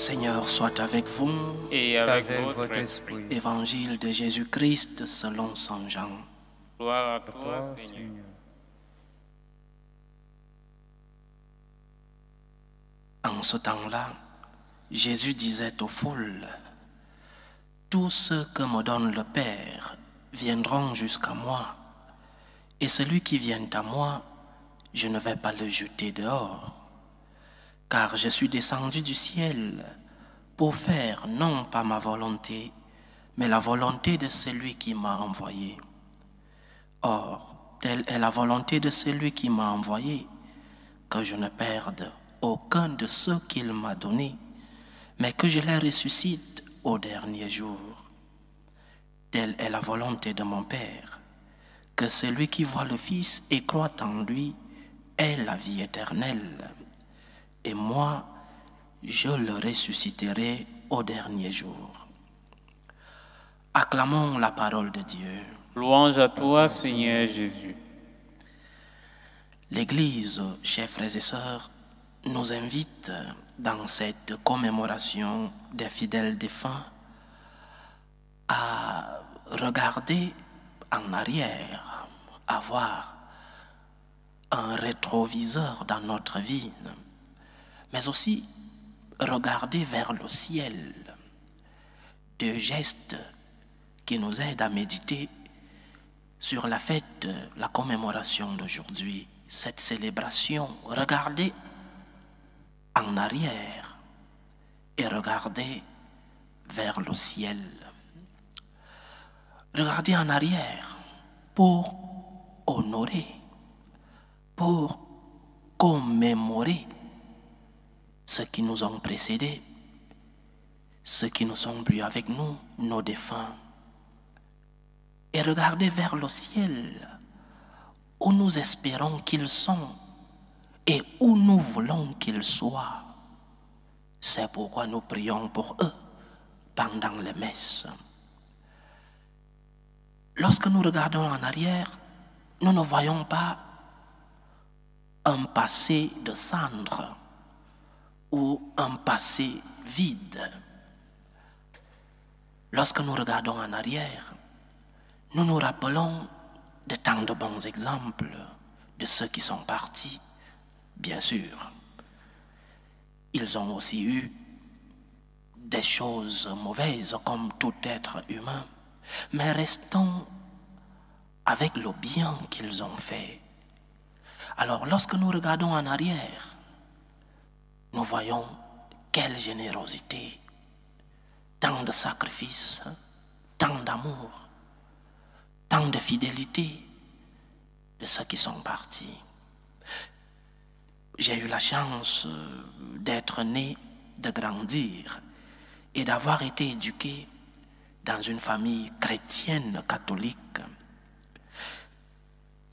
Seigneur soit avec vous. Et avec votre esprit. Évangile de Jésus-Christ selon Saint Jean. Gloire à toi, Seigneur. En ce temps-là, Jésus disait aux foules, « Tous ceux que me donne le Père viendront jusqu'à moi, et celui qui vient à moi, je ne vais pas le jeter dehors. Car je suis descendu du ciel pour faire non pas ma volonté, mais la volonté de celui qui m'a envoyé. Or, telle est la volonté de celui qui m'a envoyé, que je ne perde aucun de ceux qu'il m'a donnés, mais que je les ressuscite au dernier jour. Telle est la volonté de mon Père, que celui qui voit le Fils et croit en lui ait la vie éternelle. Et moi, je le ressusciterai au dernier jour. » Acclamons la parole de Dieu. Louange à toi, Seigneur Jésus. L'Église, chers frères et sœurs, nous invite dans cette commémoration des fidèles défunts à regarder en arrière, à voir un rétroviseur dans notre vie, mais aussi regarder vers le ciel, deux gestes qui nous aident à méditer sur la fête, la commémoration d'aujourd'hui, cette célébration. Regarder en arrière et regarder vers le ciel. Regarder en arrière pour honorer, pour commémorer ceux qui nous ont précédés, ceux qui ne sont plus avec nous, nos défunts. Et regarder vers le ciel, où nous espérons qu'ils sont et où nous voulons qu'ils soient. C'est pourquoi nous prions pour eux pendant les messes. Lorsque nous regardons en arrière, nous ne voyons pas un passé de cendres ou un passé vide. Lorsque nous regardons en arrière, nous nous rappelons de tant de bons exemples de ceux qui sont partis. Bien sûr, ils ont aussi eu des choses mauvaises comme tout être humain, mais restons avec le bien qu'ils ont fait. Alors lorsque nous regardons en arrière, nous voyons quelle générosité, tant de sacrifices, tant d'amour, tant de fidélité de ceux qui sont partis. J'ai eu la chance d'être né, de grandir et d'avoir été éduqué dans une famille chrétienne catholique.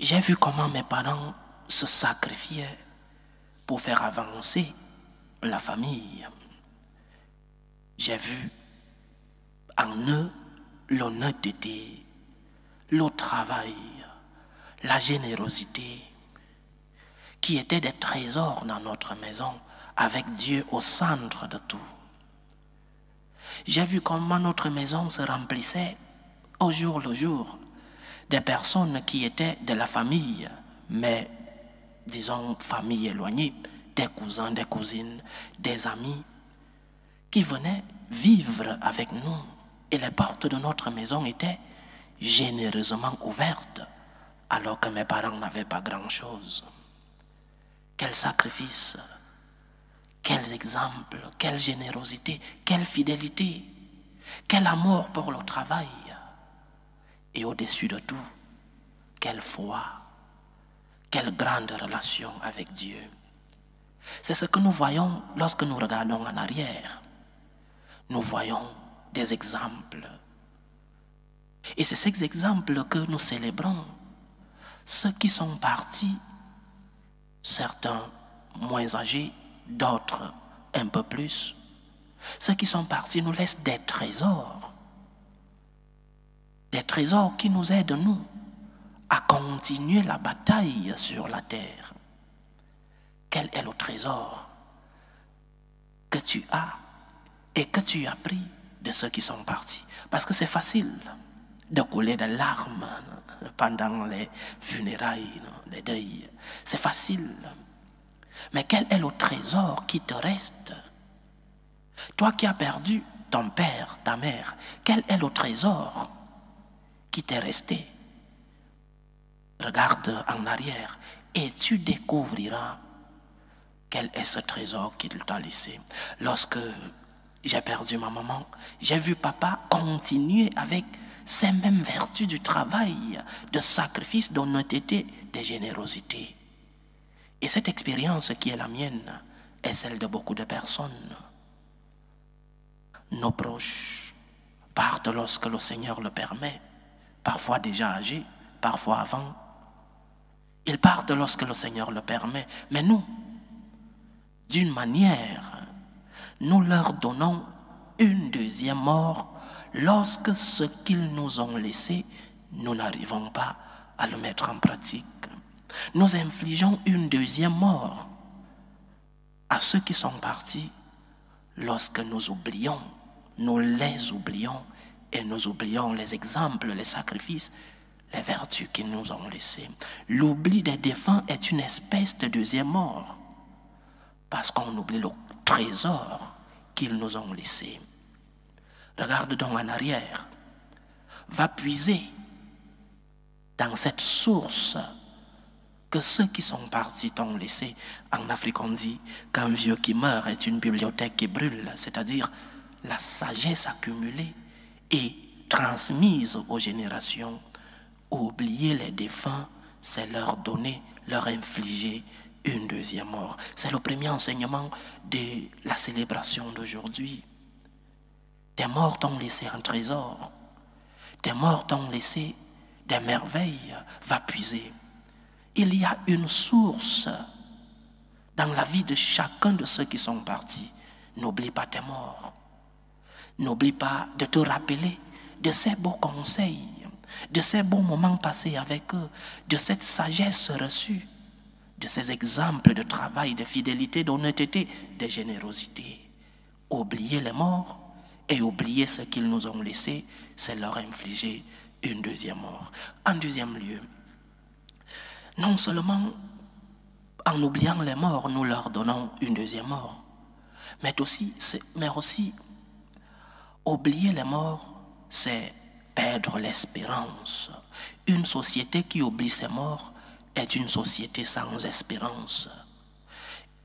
J'ai vu comment mes parents se sacrifiaient pour faire avancer la famille. J'ai vu en eux l'honnêteté, le travail, la générosité, qui étaient des trésors dans notre maison, avec Dieu au centre de tout. J'ai vu comment notre maison se remplissait au jour le jour des personnes qui étaient de la famille, mais disons famille éloignée, des cousins, des cousines, des amis, qui venaient vivre avec nous. Et les portes de notre maison étaient généreusement ouvertes, alors que mes parents n'avaient pas grand-chose. Quel sacrifice, quels exemples, quelle générosité, quelle fidélité, quel amour pour le travail. Et au-dessus de tout, quelle foi, quelle grande relation avec Dieu. C'est ce que nous voyons lorsque nous regardons en arrière. Nous voyons des exemples. Et c'est ces exemples que nous célébrons. Ceux qui sont partis, certains moins âgés, d'autres un peu plus. Ceux qui sont partis nous laissent des trésors qui nous aident, nous, à continuer la bataille sur la terre. Quel est le trésor que tu as et que tu as pris de ceux qui sont partis. Parce que c'est facile de couler des larmes pendant les funérailles, les deuils. C'est facile. Mais quel est le trésor qui te reste? Toi qui as perdu ton père, ta mère, quel est le trésor qui t'est resté? Regarde en arrière et tu découvriras quel est ce trésor qu'il t'a laissé. Lorsque j'ai perdu ma maman, j'ai vu papa continuer avec ces mêmes vertus du travail, de sacrifice, d'honnêteté, de générosité. Et cette expérience qui est la mienne est celle de beaucoup de personnes. Nos proches partent lorsque le Seigneur le permet, parfois déjà âgés, parfois avant. Ils partent lorsque le Seigneur le permet, mais nous, d'une manière, nous leur donnons une deuxième mort lorsque ce qu'ils nous ont laissé, nous n'arrivons pas à le mettre en pratique. Nous infligeons une deuxième mort à ceux qui sont partis lorsque nous oublions, nous les oublions et nous oublions les exemples, les sacrifices, les vertus qu'ils nous ont laissées. L'oubli des défunts est une espèce de deuxième mort parce qu'on oublie le trésor qu'ils nous ont laissé. Regarde donc en arrière, va puiser dans cette source que ceux qui sont partis t'ont laissé. En Afrique, on dit qu'un vieux qui meurt est une bibliothèque qui brûle, c'est-à-dire la sagesse accumulée et transmise aux générations. Oublier les défunts, c'est leur donner, leur infliger une deuxième mort. C'est le premier enseignement de la célébration d'aujourd'hui. Tes morts t'ont laissé un trésor. Tes morts t'ont laissé des merveilles. Va puiser. Il y a une source dans la vie de chacun de ceux qui sont partis. N'oublie pas tes morts. N'oublie pas de te rappeler de ces beaux conseils, de ces bons moments passés avec eux, de cette sagesse reçue, de ces exemples de travail, de fidélité, d'honnêteté, de générosité. Oublier les morts et oublier ce qu'ils nous ont laissé, c'est leur infliger une deuxième mort. En deuxième lieu, non seulement en oubliant les morts, nous leur donnons une deuxième mort, mais aussi oublier les morts, c'est perdre l'espérance. Une société qui oublie ses morts est une société sans espérance.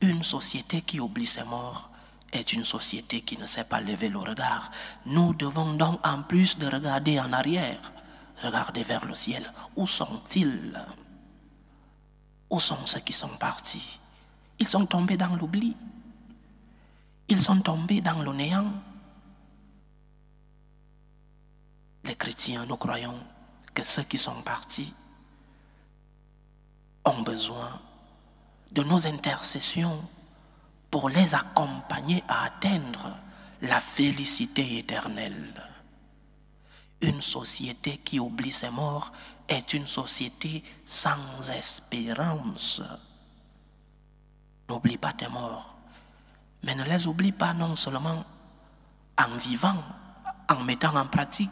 Une société qui oublie ses morts est une société qui ne sait pas lever le regard. Nous devons donc, en plus de regarder en arrière, regarder vers le ciel. Où sont-ils? Où sont ceux qui sont partis? Ils sont tombés dans l'oubli. Ils sont tombés dans le néant. Les chrétiens, nous croyons que ceux qui sont partis ont besoin de nos intercessions pour les accompagner à atteindre la félicité éternelle. Une société qui oublie ses morts est une société sans espérance. N'oublie pas tes morts, mais ne les oublie pas non seulement en vivant, en mettant en pratique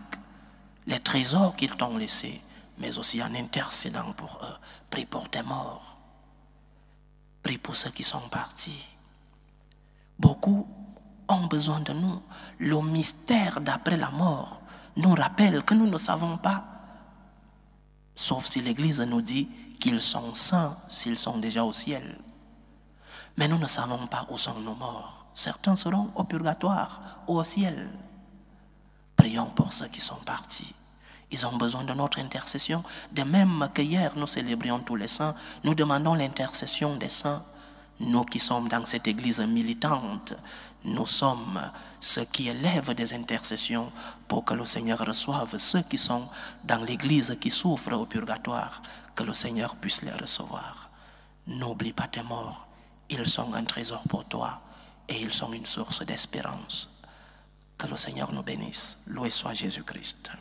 les trésors qu'ils t'ont laissés, mais aussi en intercédant pour eux. Prie pour tes morts. Prie pour ceux qui sont partis. Beaucoup ont besoin de nous. Le mystère d'après la mort nous rappelle que nous ne savons pas, sauf si l'Église nous dit qu'ils sont saints s'ils sont déjà au ciel. Mais nous ne savons pas où sont nos morts. Certains seront au purgatoire ou au ciel. Prions pour ceux qui sont partis. Ils ont besoin de notre intercession. De même que hier nous célébrions tous les saints, nous demandons l'intercession des saints. Nous qui sommes dans cette église militante, nous sommes ceux qui élèvent des intercessions pour que le Seigneur reçoive ceux qui sont dans l'église qui souffrent au purgatoire, que le Seigneur puisse les recevoir. N'oublie pas tes morts, ils sont un trésor pour toi et ils sont une source d'espérance. Que le Seigneur nous bénisse. Loué soit Jésus-Christ.